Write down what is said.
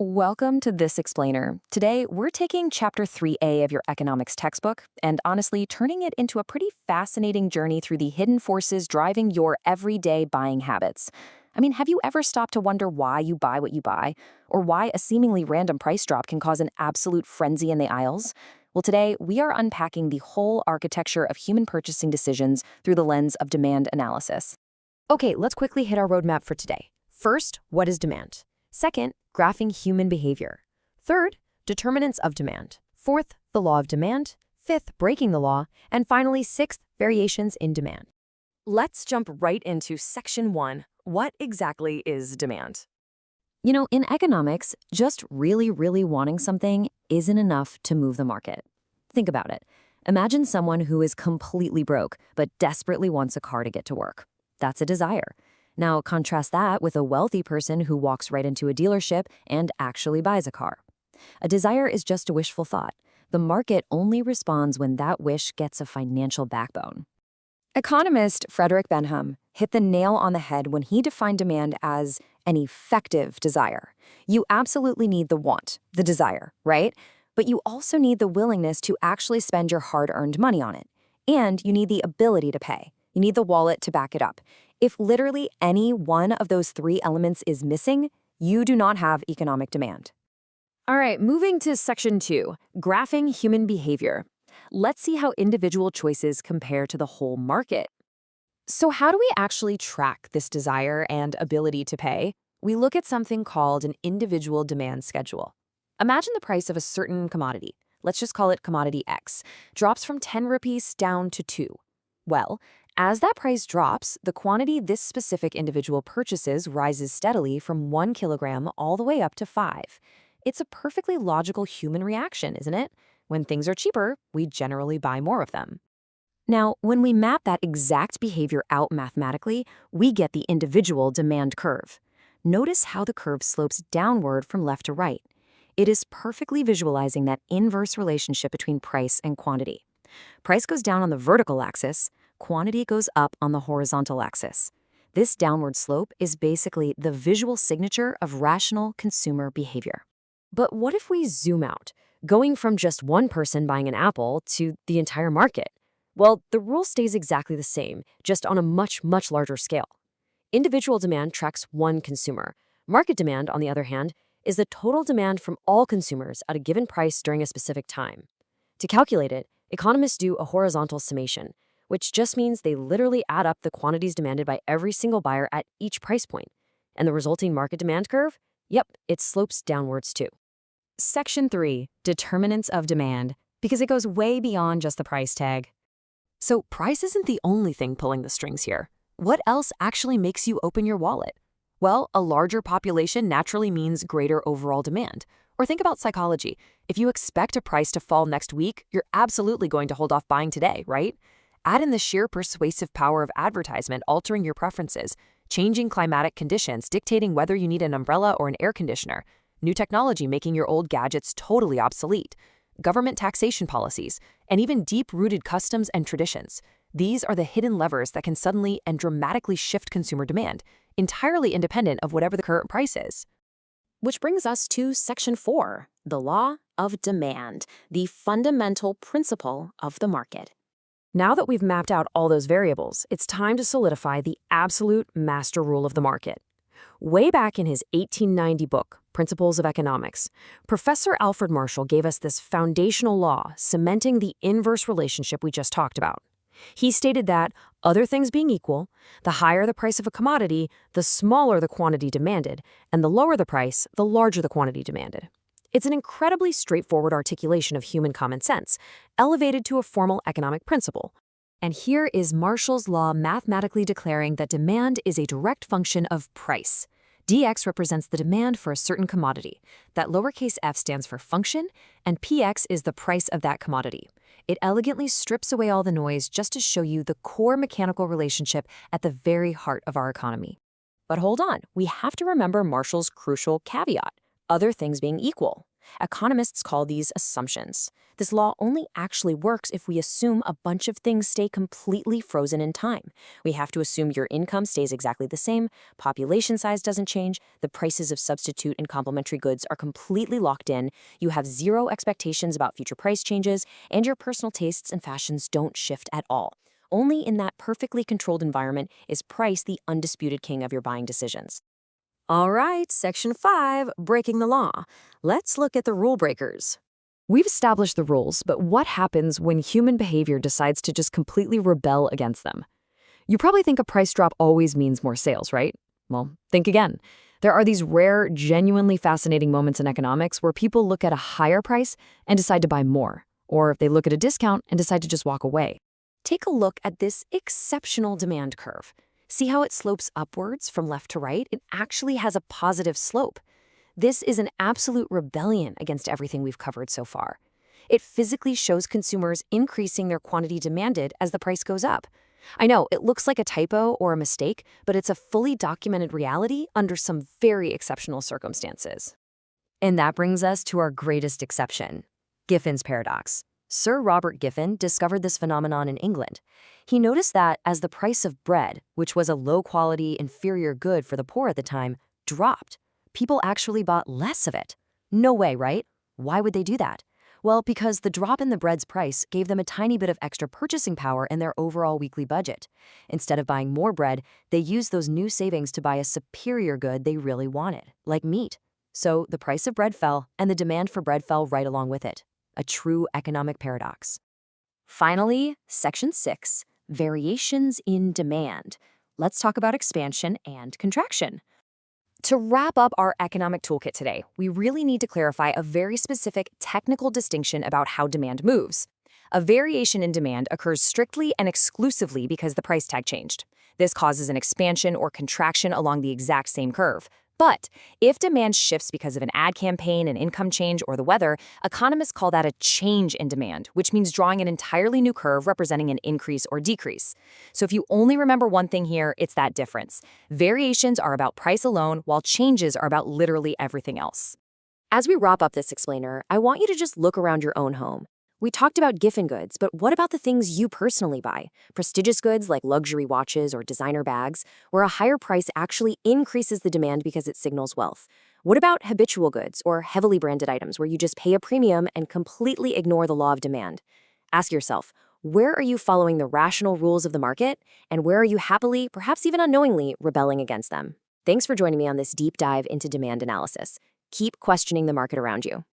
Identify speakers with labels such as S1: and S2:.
S1: Welcome to This Explainer. Today, we're taking Chapter 3A of your economics textbook and honestly turning it into a pretty fascinating journey through the hidden forces driving your everyday buying habits. Have you ever stopped to wonder why you buy what you buy? Or why a seemingly random price drop can cause an absolute frenzy in the aisles? Well, today, we are unpacking the whole architecture of human purchasing decisions through the lens of demand analysis.
S2: Okay, let's quickly hit our roadmap for today. First, what is demand? Second, graphing human behavior. Third, determinants of demand. Fourth, the law of demand. Fifth, breaking the law. And finally, sixth, variations in demand.
S3: Let's jump right into Section 1. What exactly is demand?
S1: In economics, just really wanting something isn't enough to move the market. Think about it. Imagine someone who is completely broke but desperately wants a car to get to work. That's a desire. Now, contrast that with a wealthy person who walks right into a dealership and actually buys a car. A desire is just a wishful thought. The market only responds when that wish gets a financial backbone. Economist Frederick Benham hit the nail on the head when he defined demand as an effective desire. You absolutely need the want, the desire, right? But you also need the willingness to actually spend your hard-earned money on it. And you need the ability to pay. You need the wallet to back it up. If literally any one of those three elements is missing, you do not have economic demand. All right, moving to Section 2, graphing human behavior. Let's see how individual choices compare to the whole market. So how do we actually track this desire and ability to pay? We look at something called an individual demand schedule. Imagine the price of a certain commodity, let's just call it commodity X, drops from 10 rupees down to 2. Well, as that price drops, the quantity this specific individual purchases rises steadily from 1 kilogram all the way up to 5. It's a perfectly logical human reaction, isn't it? When things are cheaper, we generally buy more of them. Now, when we map that exact behavior out mathematically, we get the individual demand curve. Notice how the curve slopes downward from left to right. It is perfectly visualizing that inverse relationship between price and quantity. Price goes down on the vertical axis, quantity goes up on the horizontal axis. This downward slope is basically the visual signature of rational consumer behavior. But what if we zoom out, going from just one person buying an apple to the entire market? Well, the rule stays exactly the same, just on a much larger scale. Individual demand tracks one consumer. Market demand, on the other hand, is the total demand from all consumers at a given price during a specific time. To calculate it, economists do a horizontal summation, which just means they literally add up the quantities demanded by every single buyer at each price point. And the resulting market demand curve? Yep, it slopes downwards too. Section 3, determinants of demand, because it goes way beyond just the price tag.
S3: So price isn't the only thing pulling the strings here. What else actually makes you open your wallet? Well, a larger population naturally means greater overall demand. Or think about psychology. If you expect a price to fall next week, you're absolutely going to hold off buying today, right? Add in the sheer persuasive power of advertisement altering your preferences, changing climatic conditions dictating whether you need an umbrella or an air conditioner, new technology making your old gadgets totally obsolete, government taxation policies, and even deep-rooted customs and traditions. These are the hidden levers that can suddenly and dramatically shift consumer demand, entirely independent of whatever the current price is.
S1: Which brings us to Section 4, the law of demand, the fundamental principle of the market.
S2: Now that we've mapped out all those variables, it's time to solidify the absolute master rule of the market. Way back in his 1890 book, Principles of Economics, Professor Alfred Marshall gave us this foundational law cementing the inverse relationship we just talked about. He stated that, other things being equal, the higher the price of a commodity, the smaller the quantity demanded, and the lower the price, the larger the quantity demanded. It's an incredibly straightforward articulation of human common sense, elevated to a formal economic principle. And here is Marshall's law mathematically declaring that demand is a direct function of price. dx represents the demand for a certain commodity. That lowercase f stands for function, and px is the price of that commodity. It elegantly strips away all the noise just to show you the core mechanical relationship at the very heart of our economy. But hold on, we have to remember Marshall's crucial caveat, other things being equal. Economists call these assumptions. This law only actually works if we assume a bunch of things stay completely frozen in time. We have to assume your income stays exactly the same, population size doesn't change, the prices of substitute and complementary goods are completely locked in, you have zero expectations about future price changes, and your personal tastes and fashions don't shift at all. Only in that perfectly controlled environment is price the undisputed king of your buying decisions.
S3: All right, Section 5, breaking the law. Let's look at the rule breakers.
S2: We've established the rules, but what happens when human behavior decides to just completely rebel against them? You probably think a price drop always means more sales, right? Well, think again. There are these rare, genuinely fascinating moments in economics where people look at a higher price and decide to buy more, or they look at a discount and decide to just walk away. Take a look at this exceptional demand curve. See how it slopes upwards from left to right? It actually has a positive slope. This is an absolute rebellion against everything we've covered so far. It physically shows consumers increasing their quantity demanded as the price goes up. I know, it looks like a typo or a mistake, but it's a fully documented reality under some very exceptional circumstances.
S1: And that brings us to our greatest exception, Giffin's paradox. Sir Robert Giffin discovered this phenomenon in England. He noticed that as the price of bread, which was a low-quality, inferior good for the poor at the time, dropped, people actually bought less of it. No way, right? Why would they do that? Well, because the drop in the bread's price gave them a tiny bit of extra purchasing power in their overall weekly budget. Instead of buying more bread, they used those new savings to buy a superior good they really wanted, like meat. So the price of bread fell, and the demand for bread fell right along with it. A true economic paradox. Finally, Section 6, variations in demand. Let's talk about expansion and contraction. To wrap up our economic toolkit today, we really need to clarify a very specific technical distinction about how demand moves. A variation in demand occurs strictly and exclusively because the price tag changed. This causes an expansion or contraction along the exact same curve. But if demand shifts because of an ad campaign, an income change, or the weather, economists call that a change in demand, which means drawing an entirely new curve representing an increase or decrease. So if you only remember one thing here, it's that difference. Variations are about price alone, while changes are about literally everything else. As we wrap up this explainer, I want you to just look around your own home. We talked about Giffen goods, but what about the things you personally buy? Prestigious goods like luxury watches or designer bags, where a higher price actually increases the demand because it signals wealth. What about habitual goods or heavily branded items where you just pay a premium and completely ignore the law of demand? Ask yourself, where are you following the rational rules of the market, and where are you happily, perhaps even unknowingly, rebelling against them? Thanks for joining me on this deep dive into demand analysis. Keep questioning the market around you.